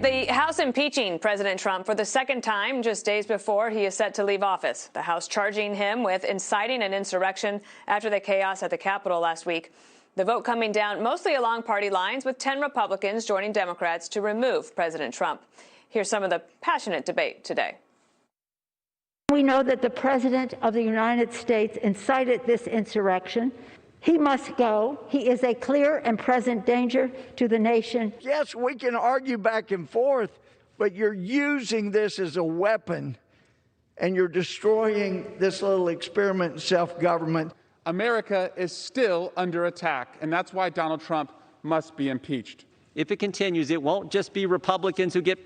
The House impeaching President Trump for the second time just days before he is set to leave office. The House charging him with inciting an insurrection after the chaos at the Capitol last week. The vote coming down mostly along party lines, with 10 Republicans joining Democrats to remove President Trump. Here's some of the passionate debate today. We know that the President of the United States incited this insurrection. He must go. He is a clear and present danger to the nation. Yes, we can argue back and forth, but you're using this as a weapon, and you're destroying this little experiment in self-government. America is still under attack, and that's why Donald Trump must be impeached. If it continues, it won't just be Republicans who get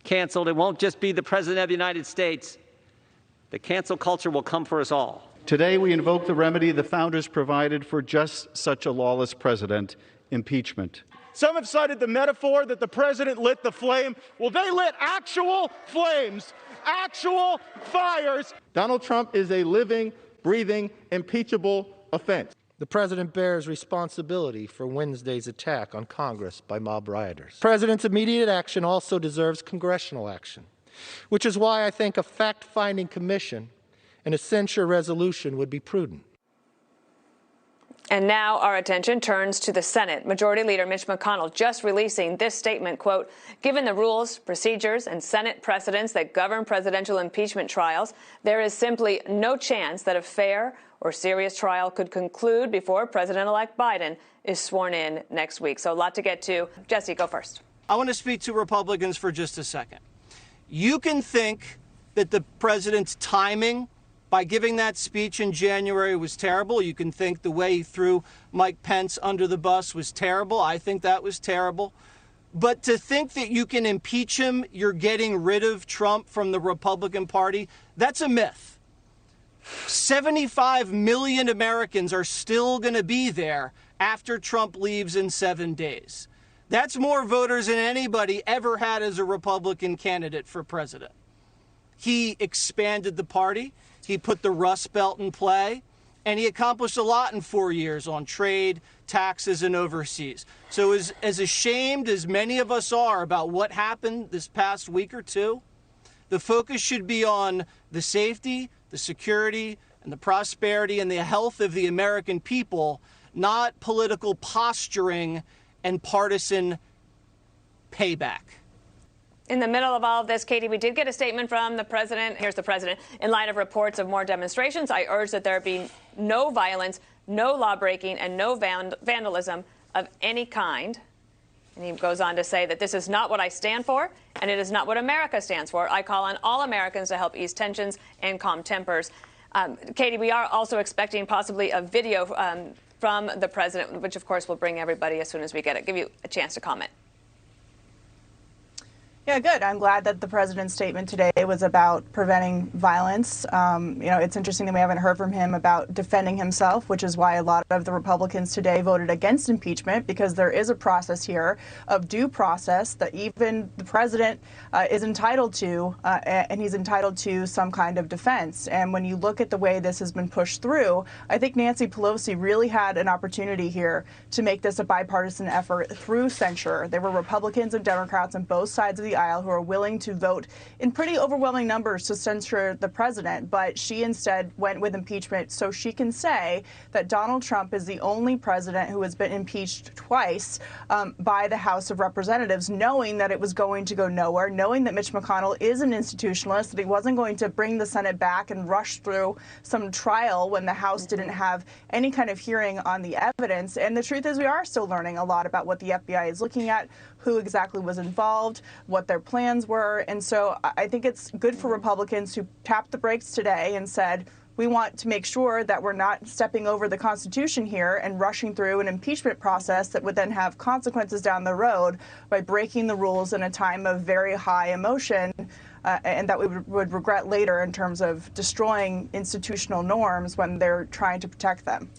canceled. It won't just be the President of the United States. The cancel culture will come for us all. Today, we invoke the remedy the founders provided for just such a lawless president, impeachment. Some have cited the metaphor that the president lit the flame. Well, they lit actual flames, actual fires. Donald Trump is a living, breathing, impeachable offense. The president bears responsibility for Wednesday's attack on Congress by mob rioters. The president's immediate action also deserves congressional action, which is why I think a fact-finding commission and a censure resolution would be prudent. And now our attention turns to the Senate. Majority Leader Mitch McConnell just releasing this statement, quote, "Given the rules, procedures, and Senate precedents that govern presidential impeachment trials, there is simply no chance that a fair or serious trial could conclude before President-elect Biden is sworn in next week." So a lot to get to. Jesse, go first. I want to speak to Republicans for just a second. You can think that the president's timing by giving that speech in January was terrible. You can think the way he threw Mike Pence under the bus was terrible. I think that was terrible. But to think that you can impeach him, you're getting rid of Trump from the Republican Party, that's a myth. 75 million Americans are still going to be there after Trump leaves in 7 days. That's more voters than anybody ever had as a Republican candidate for president. He expanded the party. He put the Rust Belt in play, and he accomplished a lot in 4 years on trade, taxes, and overseas. So as ashamed as many of us are about what happened this past week or two, the focus should be on the safety, the security, and the prosperity and the health of the American people, not political posturing and partisan payback. In the middle of all of this, Katie, we did get a statement from the president. Here's the president. In light of reports of more demonstrations, I urge that there be no violence, no lawbreaking, and no vandalism of any kind. And he goes on to say that this is not what I stand for, and it is not what America stands for. I call on all Americans to help ease tensions and calm tempers. Katie, we are also expecting possibly a video from the president, which, of course, we'll bring everybody as soon as we get it. Give you a chance to comment. Yeah, good. I'm glad that the president's statement today was about preventing violence. It's interesting that we haven't heard from him about defending himself, which is why a lot of the Republicans today voted against impeachment, because there is a process here of due process that even the president is entitled to, and he's entitled to some kind of defense. And when you look at the way this has been pushed through, I think Nancy Pelosi really had an opportunity here to make this a bipartisan effort through censure. There were Republicans and Democrats on both sides of the aisle who are willing to vote in pretty overwhelming numbers to censure the president, but she instead went with impeachment so she can say that Donald Trump is the only president who has been impeached twice by the House of Representatives, knowing that it was going to go nowhere, knowing that Mitch McConnell is an institutionalist, that he wasn't going to bring the Senate back and rush through some trial when the House didn't have any kind of hearing on the evidence. And the truth is, we are still learning a lot about what the FBI is looking at, who exactly was involved, what their plans were. And so I think it's good for Republicans who tapped the brakes today and said, we want to make sure that we're not stepping over the Constitution here and rushing through an impeachment process that would then have consequences down the road by breaking the rules in a time of very high emotion, and that we would regret later in terms of destroying institutional norms when they're trying to protect them.